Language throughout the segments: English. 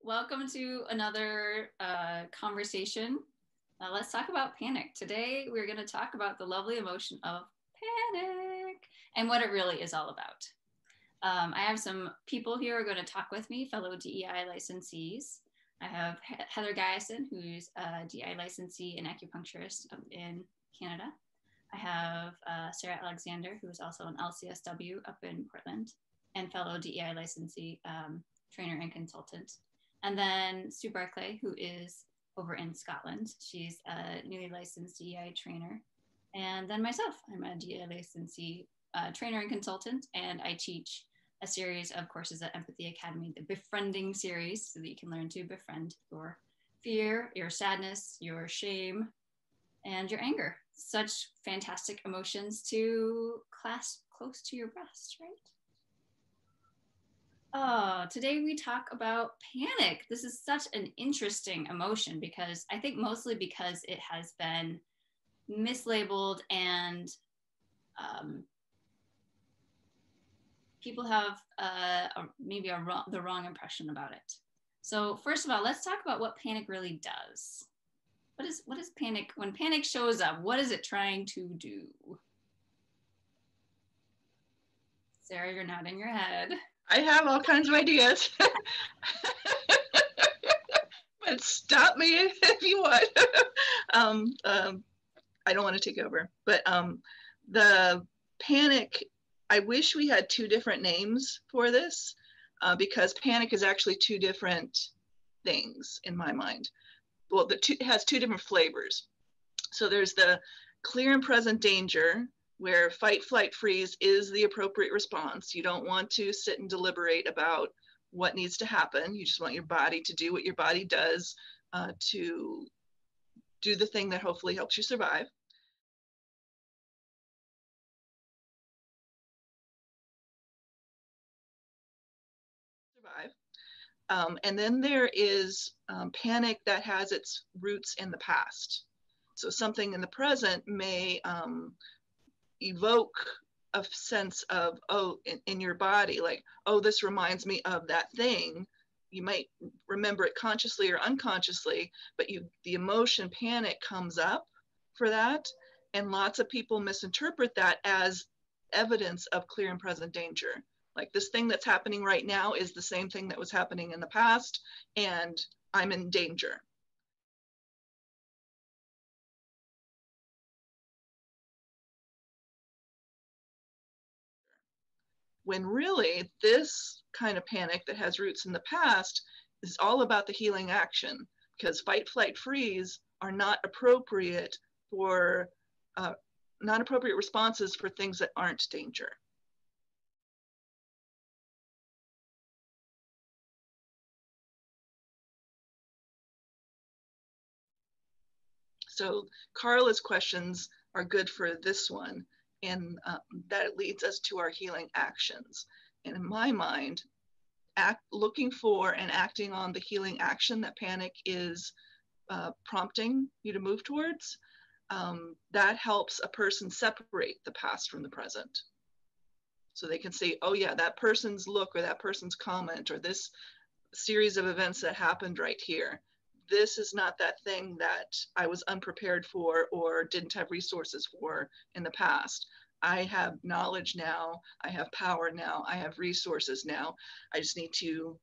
welcome to another conversation. Let's talk about panic. Today, we're going to talk about the lovely emotion of panic and what it really is all about. I have some people here who are going to talk with me, fellow DEI licensees. I have Heather Giasson, who's a DEI licensee and acupuncturist up in Canada. I have Sarah Alexander, who is also an LCSW up in Portland, and fellow DEI licensee, trainer and consultant. And then Sue Barclay, who is over in Scotland. She's a newly licensed DEI trainer. And then myself, I'm a DEI licensee trainer and consultant, and I teach a series of courses at Empathy Academy, the befriending series, so that you can learn to befriend your fear, your sadness, your shame, and your anger. Such fantastic emotions to clasp close to your breast, right? Today we talk about panic. This is such an interesting emotion because I think mostly because it has been mislabeled and people have maybe the wrong impression about it. So first of all, let's talk about what panic really does. What is panic? When panic shows up, what is it trying to do? Sarah, you're nodding your head. I have all kinds of ideas. But stop me if you want. I don't want to take over. But the panic, I wish we had two different names for this because panic is actually two different things in my mind. Well, it has two different flavors. So there's the clear and present danger, where fight, flight, freeze is the appropriate response. You don't want to sit and deliberate about what needs to happen. You just want your body to do what your body does to do the thing that hopefully helps you survive. And then there is panic that has its roots in the past. So something in the present may evoke a sense of, in your body, like, oh, this reminds me of that thing. You might remember it consciously or unconsciously, but the emotion panic comes up for that. And lots of people misinterpret that as evidence of clear and present danger. Like, this thing that's happening right now is the same thing that was happening in the past, and I'm in danger. When really this kind of panic that has roots in the past is all about the healing action, because fight, flight, freeze are not appropriate for not appropriate responses for things that aren't danger. So Carla's questions are good for this one, and that leads us to our healing actions. And in my mind, looking for and acting on the healing action that panic is prompting you to move towards, that helps a person separate the past from the present. So they can say, oh yeah, that person's look or that person's comment or this series of events that happened right here, this is not that thing that I was unprepared for or didn't have resources for in the past. I have knowledge now, I have power now, I have resources now. I just need to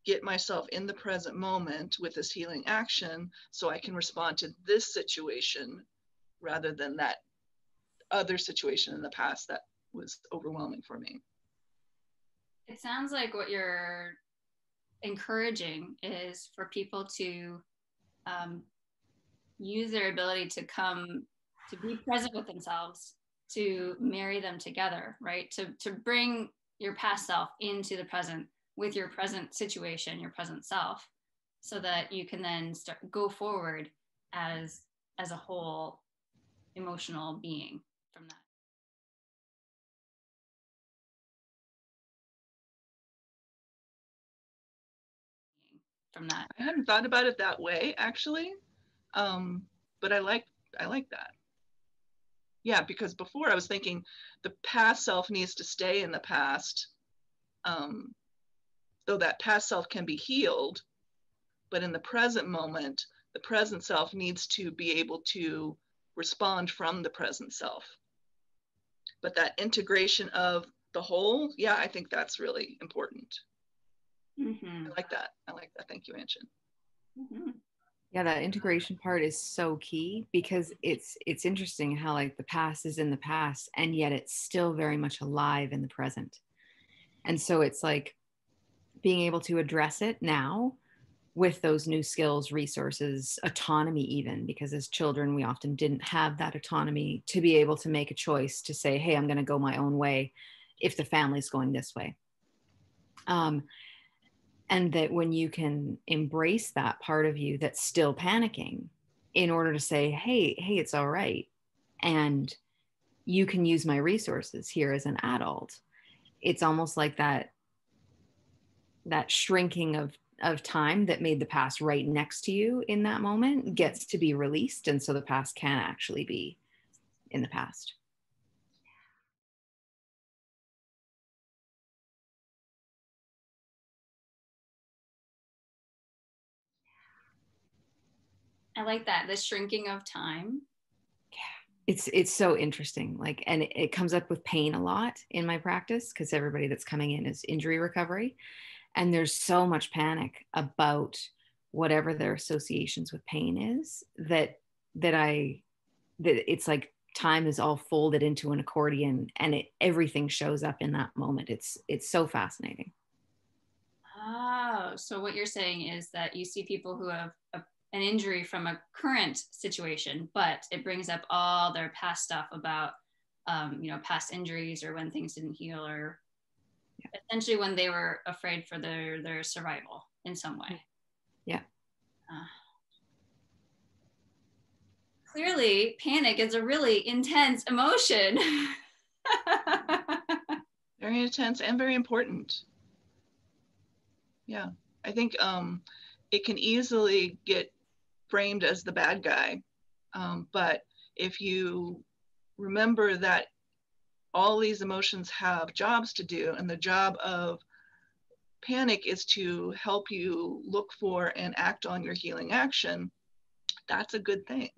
get myself in the present moment with this healing action so I can respond to this situation rather than that other situation in the past that was overwhelming for me. It sounds like what you're encouraging is for people to use their ability to be present with themselves, to marry them together, right? To bring your past self into the present with your present situation, your present self, so that you can then go forward as a whole emotional being from that. I hadn't thought about it that way, actually, but I like that. Yeah, because before I was thinking the past self needs to stay in the past, though that past self can be healed. But in the present moment, the present self needs to be able to respond from the present self. But that integration of the whole, yeah, I think that's really important. Mm-hmm. I like that. I like that. Thank you, Anchen. Mm-hmm. Yeah, that integration part is so key, because it's interesting how like the past is in the past and yet it's still very much alive in the present. And so it's like being able to address it now with those new skills, resources, autonomy, even because as children, we often didn't have that autonomy to be able to make a choice to say, hey, I'm going to go my own way if the family's going this way. And that when you can embrace that part of you that's still panicking in order to say, hey, it's all right. And you can use my resources here as an adult. It's almost like that shrinking of time that made the past right next to you in that moment gets to be released. And so the past can actually be in the past. I like that, the shrinking of time. Yeah, it's so interesting. Like, and it comes up with pain a lot in my practice, because everybody that's coming in is injury recovery. And there's so much panic about whatever their associations with pain is that it's like time is all folded into an accordion, and everything shows up in that moment. It's so fascinating. Oh, so what you're saying is that you see people who have an injury from a current situation, but it brings up all their past stuff about, past injuries, or when things didn't heal, or essentially when they were afraid for their survival in some way. Yeah. Clearly, panic is a really intense emotion. Very intense and very important. Yeah, I think it can easily get framed as the bad guy. But if you remember that all these emotions have jobs to do, and the job of panic is to help you look for and act on your healing action, that's a good thing.